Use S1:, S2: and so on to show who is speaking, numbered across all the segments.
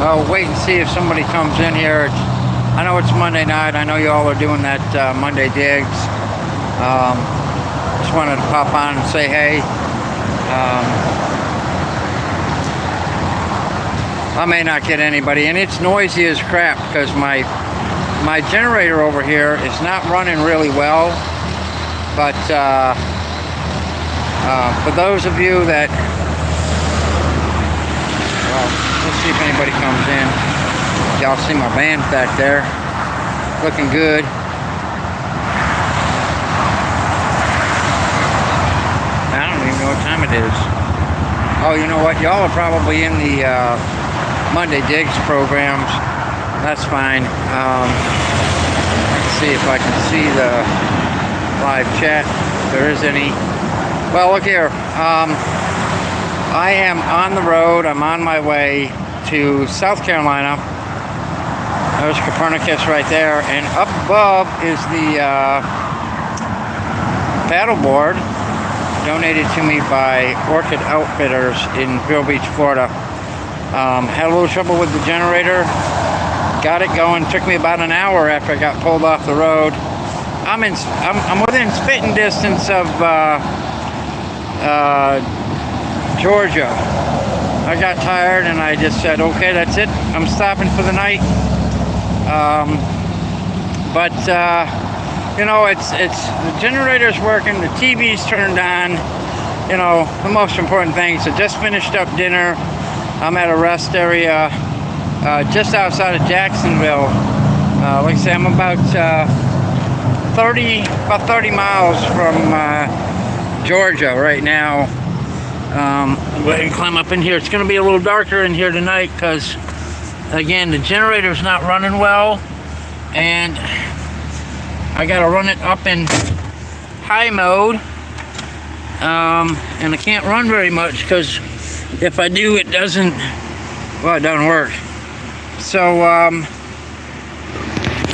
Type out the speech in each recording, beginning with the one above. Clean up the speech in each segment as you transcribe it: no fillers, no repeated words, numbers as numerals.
S1: I'll wait and see if somebody comes in here. I know it's Monday night. I know you all are doing that Monday digs. Just wanted to pop on and say hey. I may not get anybody, and it's noisy as crap because my generator over here is not running really well. But for those of you that, well, let's see if anybody comes in. Y'all see my band back there, looking good. I don't even know what time it is. Oh, you know what? Y'all are probably in the Monday Digs programs. That's fine. Let's see if I can see the live chat, if there is any. Well, look here. I am on the road. I'm on my way to South Carolina. There's Copernicus right there, and up above is the paddleboard donated to me by Orchid Outfitters in Vero Beach, Florida. Had a little trouble with the generator. Got it going. Took me about an hour after I got pulled off the road. I'm within spitting distance of Georgia. I got tired and I just said, okay, that's it. I'm stopping for the night. You know, it's the generator's working, the TV's turned on. You know, the most important things. I just finished up dinner. I'm at a rest area just outside of Jacksonville. Like I say, I'm about 30 miles from Georgia right now. I'll go ahead and climb up in here. It's going to be a little darker in here tonight because, again, the generator's not running well, and I got to run it up in high mode, and I can't run very much because if I do, it doesn't work. So,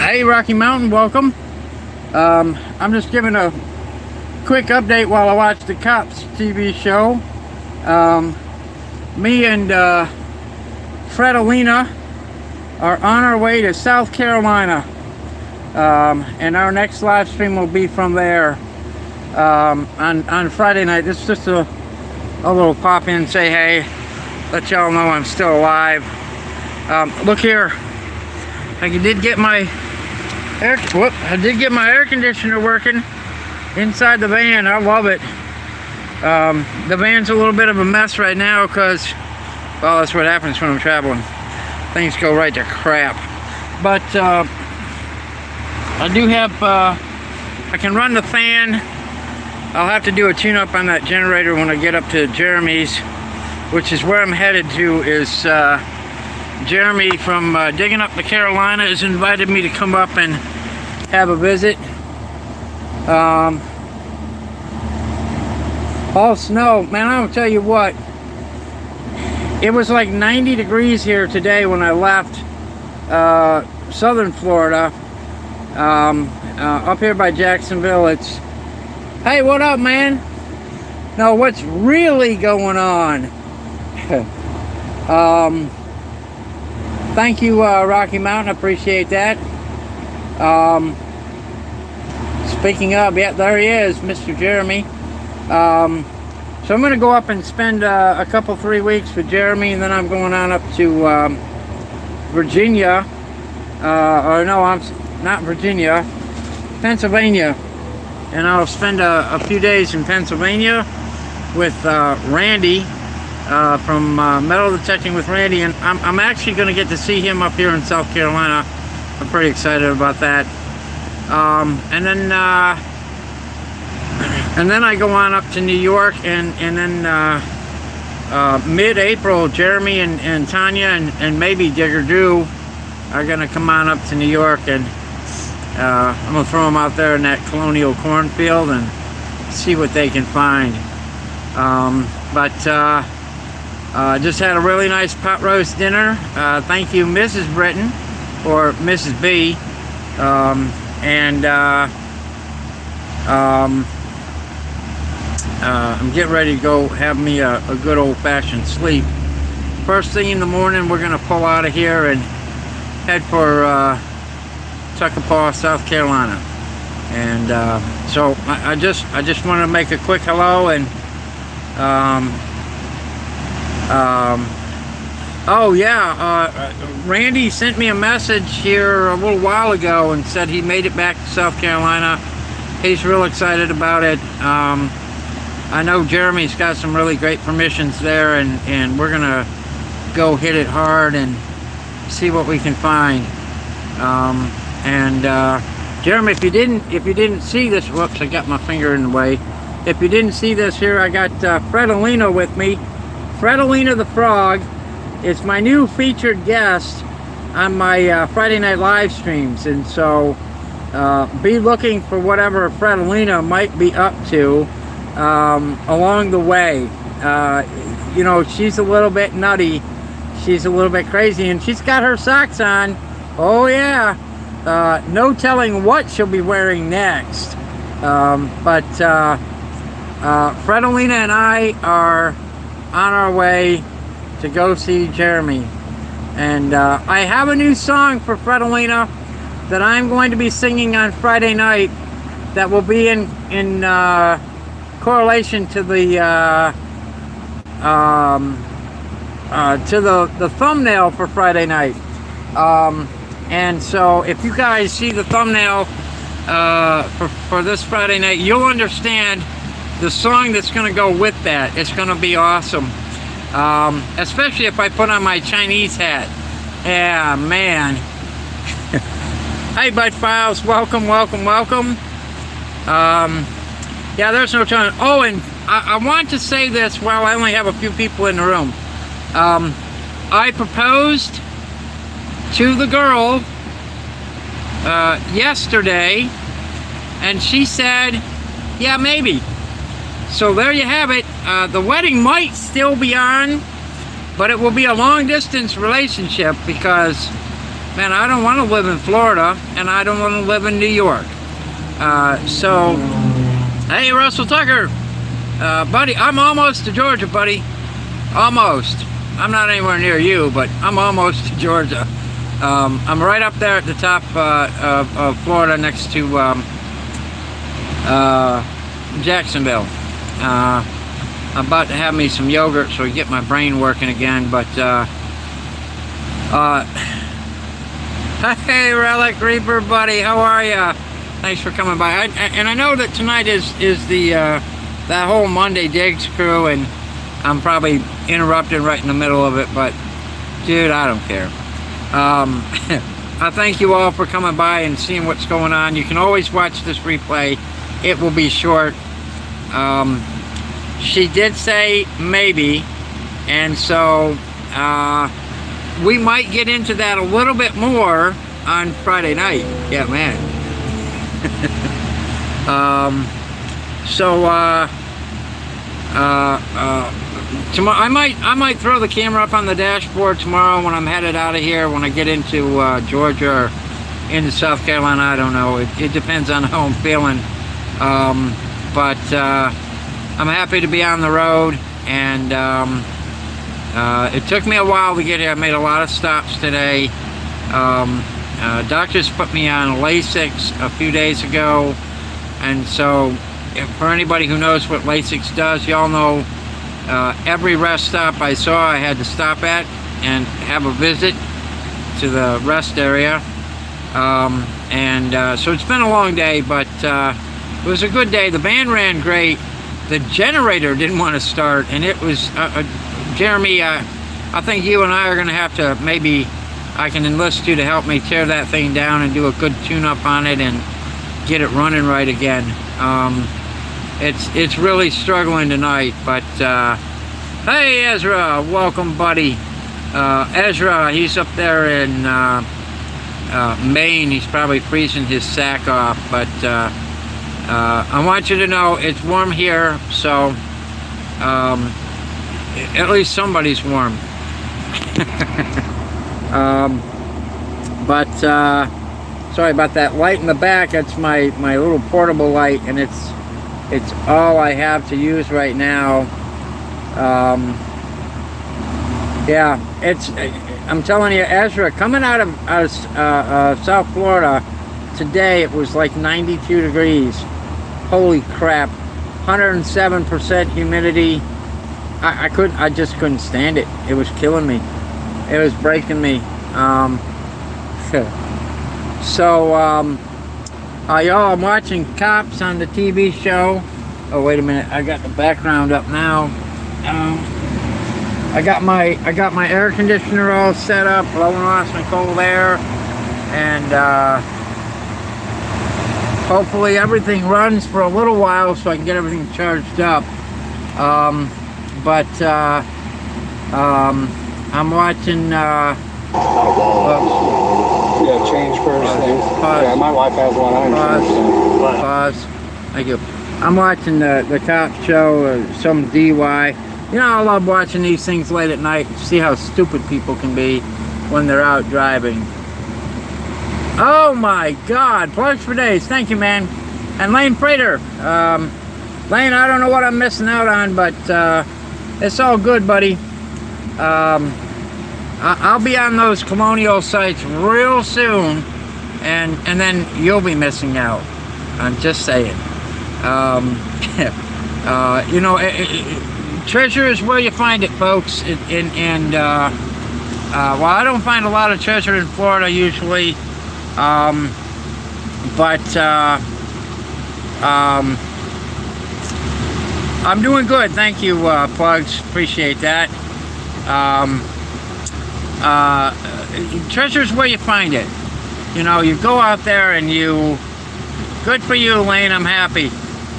S1: hey, Rocky Mountain, welcome. I'm just giving a quick update while I watch the Cops TV show. Me and Fredalina are on our way to South Carolina, and our next live stream will be from there on Friday night. This is just a little pop in, say hey, let y'all know I'm still alive. Look here, I did get my air conditioner working inside the van. I love it. The van's a little bit of a mess right now because, well, that's what happens when I'm traveling. Things go right to crap. But I do have, I can run the fan. I'll have to do a tune-up on that generator when I get up to Jeremy's, which is where I'm headed to. Is Jeremy from Digging Up the Carolina has invited me to come up and have a visit. All snow, man. I'll tell you what, it was like 90 degrees here today when I left southern Florida. Up here by Jacksonville, it's, hey, what up, man? No, what's really going on? Thank you, Rocky Mountain, appreciate that. Speaking of, yeah, there he is, Mr. Jeremy. So I'm going to go up and spend a couple, 3 weeks with Jeremy, and then I'm going on up to Virginia, or no, I'm not Virginia, Pennsylvania, and I'll spend a few days in Pennsylvania with Randy from Metal Detecting with Randy, and I'm actually going to get to see him up here in South Carolina. I'm pretty excited about that. And then I go on up to New York, and then mid-April, Jeremy and Tanya and maybe Digger Drew are going to come on up to New York, and I'm going to throw them out there in that colonial cornfield and see what they can find. Just had a really nice pot roast dinner. Thank you, Mrs. Britton, or Mrs. B. I'm getting ready to go have me a good old-fashioned sleep. first thing in the morning, we're gonna pull out of here and head for Tuckapaw, South Carolina. And so I just wanted to make a quick hello. And oh yeah, Randy sent me a message here a little while ago and said he made it back to South Carolina. He's real excited about it. I know Jeremy's got some really great permissions there, and we're gonna go hit it hard and see what we can find. Jeremy, if you didn't see this, whoops, I got my finger in the way. If you didn't see this here, I got Fredolina with me. Fredolina the Frog is my new featured guest on my Friday night live streams, and so be looking for whatever Fredolina might be up to along the way. You know, she's a little bit nutty, she's a little bit crazy, and she's got her socks on. Oh yeah, no telling what she'll be wearing next. Fredolina and I are on our way to go see Jeremy, and I have a new song for Fredolina that I'm going to be singing on Friday night that will be in correlation to the thumbnail for Friday night. And so if you guys see the thumbnail for this Friday night, you'll understand the song that's going to go with that. It's going to be awesome. Especially if I put on my Chinese hat. Yeah, man. Hey, Bud Files, welcome. Yeah, there's no telling. Oh, and I want to say this while I only have a few people in the room. I proposed to the girl yesterday, and she said, yeah, maybe. So there you have it. The wedding might still be on, but it will be a long distance relationship because, man, I don't want to live in Florida and I don't want to live in New York. So, hey, Russell Tucker, buddy, I'm almost to Georgia, buddy. Almost. I'm not anywhere near you, but I'm almost to Georgia. I'm right up there at the top of Florida, next to Jacksonville. I'm about to have me some yogurt so I get my brain working again, but hey, Relic Reaper, buddy, how are ya? Thanks for coming by. And I know that tonight is the that whole Monday Digs crew, and I'm probably interrupted right in the middle of it, but dude, I don't care. I thank you all for coming by and seeing what's going on. You can always watch this replay. It will be short. She did say maybe, and so we might get into that a little bit more on Friday night. Yeah, man. Tomorrow I might throw the camera up on the dashboard tomorrow when I'm headed out of here, when I get into Georgia or into South Carolina. I don't know. It depends on how I'm feeling. But I'm happy to be on the road, and it took me a while to get here. I made a lot of stops today. Doctors put me on Lasix a few days ago, and so for anybody who knows what Lasix does, y'all know every rest stop I saw I had to stop at and have a visit to the rest area. So it's been a long day, but it was a good day. The band ran great. The generator didn't want to start, and it was Jeremy, I think you and I are going to have to, maybe I can enlist you to help me tear that thing down and do a good tune-up on it and get it running right again. It's really struggling tonight, but hey, Ezra, welcome, buddy. Ezra, he's up there in Maine. He's probably freezing his sack off, but I want you to know it's warm here, so at least somebody's warm. Sorry about that light in the back. That's my little portable light, and it's all I have to use right now. Yeah, it's. I'm telling you, Ezra, coming out of South Florida today, it was like 92 degrees. Holy crap! 107% humidity. I couldn't. I just couldn't stand it. It was killing me. It was breaking me. Y'all, I'm watching Cops on the TV show. Oh, wait a minute. I got the background up now. I got my air conditioner all set up, blowing off some cold air, and hopefully everything runs for a little while so I can get everything charged up. I'm watching.
S2: Yeah, change first thing. Yeah, my wife has one. I understand.
S1: Pause. Thank you. I'm watching the cop show, some DUI. You know, I love watching these things late at night. See how stupid people can be when they're out driving. Oh my God! Plugs for days. Thank you, man. And Lane Prater. Lane, I don't know what I'm missing out on, but it's all good, buddy. I'll be on those Colonial sites real soon, and then you'll be missing out. I'm just saying. You know, treasure is where you find it, folks. Well, I don't find a lot of treasure in Florida usually, but I'm doing good. Thank you, Plugs. Appreciate that. Treasure's where you find it. You know, you go out there and you. Good for you, Lane. I'm happy.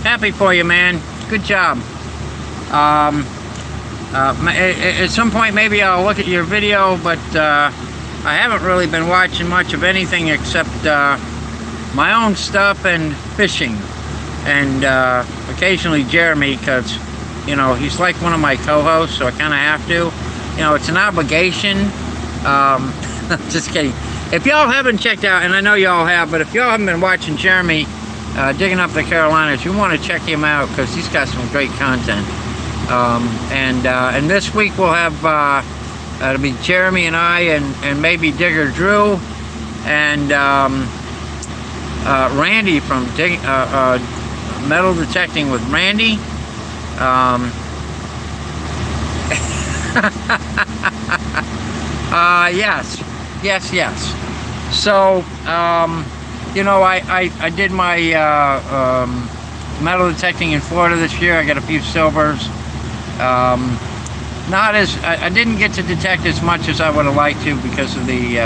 S1: Happy for you, man. Good job. At some point, maybe I'll look at your video, but I haven't really been watching much of anything except my own stuff and fishing, and occasionally Jeremy, because you know he's like one of my co-hosts, so I kind of have to. You know, it's an obligation. Just kidding. If y'all haven't checked out, and I know y'all have, but if y'all haven't been watching Jeremy digging up the Carolinas, you want to check him out because he's got some great content. And this week we'll have it'll be Jeremy and I and maybe Digger Drew and Randy from Metal Detecting with Randy. Yes. So, you know, I did my metal detecting in Florida this year. I got a few silvers. I didn't get to detect as much as I would have liked to because of the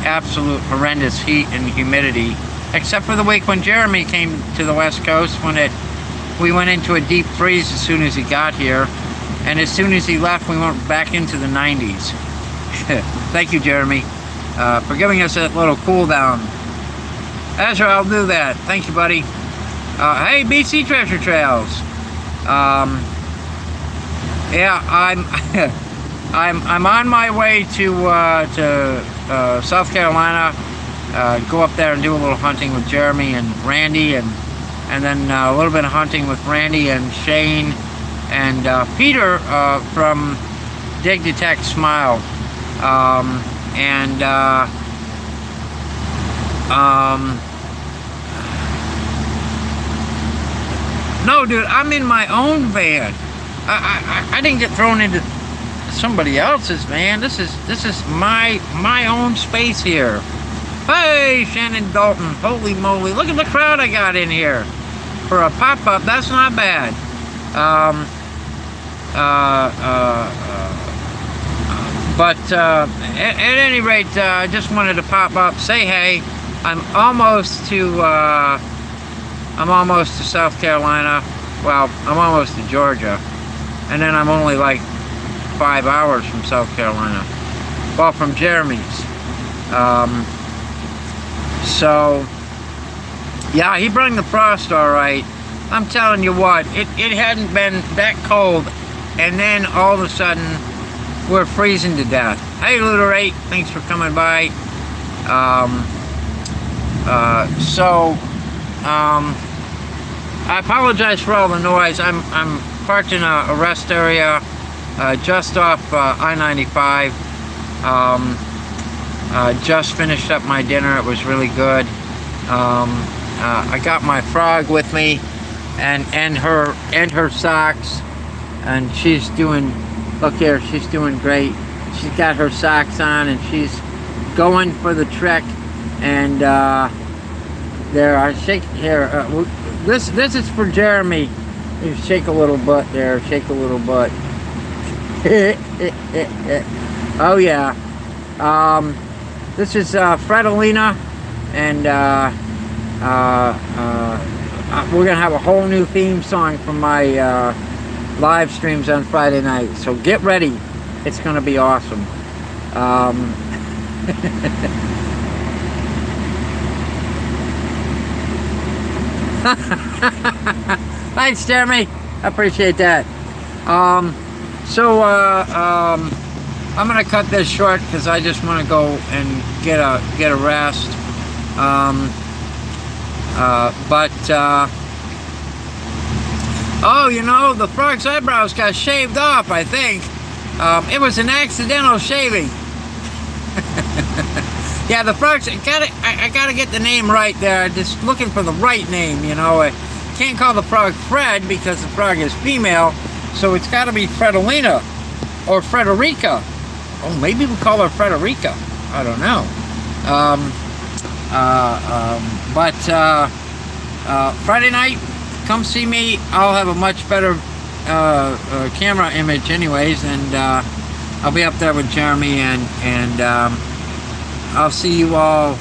S1: absolute horrendous heat and humidity. Except for the week when Jeremy came to the West Coast, when we went into a deep freeze as soon as he got here. And as soon as he left, we went back into the 90s. Thank you, Jeremy, for giving us that little cool down. Ezra, I'll do that. Thank you, buddy. Hey, BC Treasure Trails. Yeah, I'm on my way to South Carolina. Go up there and do a little hunting with Jeremy and Randy, and then a little bit of hunting with Randy and Shane. And Peter from Dig Detect Smile, no, dude, I'm in my own van. I didn't get thrown into somebody else's van. This is my own space here. Hey, Shannon Dalton, holy moly! Look at the crowd I got in here for a pop-up. That's not bad. At any rate, I just wanted to pop up, say hey. I'm almost to South Carolina. Well, I'm almost to Georgia, and then I'm only like 5 hours from South Carolina. Well, from Jeremy's. So yeah, he brought the frost all right. I'm telling you what, it hadn't been that cold, and then all of a sudden we're freezing to death. Hey, Luterate, thanks for coming by. I apologize for all the noise. I'm parked in a rest area just off I-95. Just finished up my dinner. It was really good. I got my frog with me, and her socks, and she's doing. Look here, she's doing great. She's got her socks on, and she's going for the trek. And there, I shake here. This is for Jeremy. You shake a little butt there. Shake a little butt. Oh yeah. This is Fredolina, and we're gonna have a whole new theme song for my live streams on Friday night. So get ready. It's gonna be awesome. Thanks, Jeremy. I appreciate that. I'm gonna cut this short because I just want to go and get a rest. Oh, you know, the frog's eyebrows got shaved off, I think. It was an accidental shaving. Yeah, the frog's, I gotta get the name right there. Just looking for the right name, you know. I can't call the frog Fred because the frog is female, so it's gotta be Fredolina or Frederica. Oh, maybe we call her Frederica. I don't know. Friday night, come see me. I'll have a much better camera image anyways, and I'll be up there with Jeremy, and I'll see you all.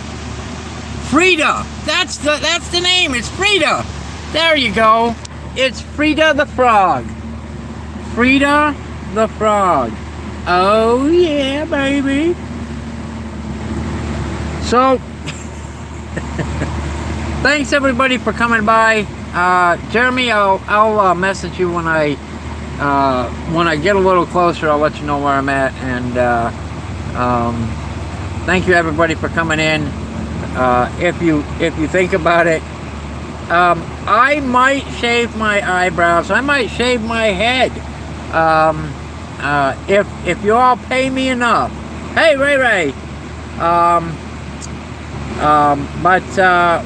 S1: Frida! That's the name. It's Frida. There you go. It's Frida the Frog. Frida the Frog. Oh yeah, baby. So thanks everybody for coming by. Jeremy, I'll message you when I get a little closer. I'll let you know where I'm at. And thank you everybody for coming in. If you think about it, I might shave my eyebrows. I might shave my head. If you all pay me enough. Hey, Ray.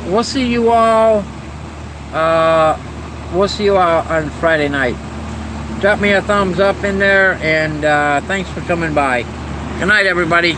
S1: We'll see you all. We'll see you all on Friday night. Drop me a thumbs up in there, and thanks for coming by. Good night, everybody.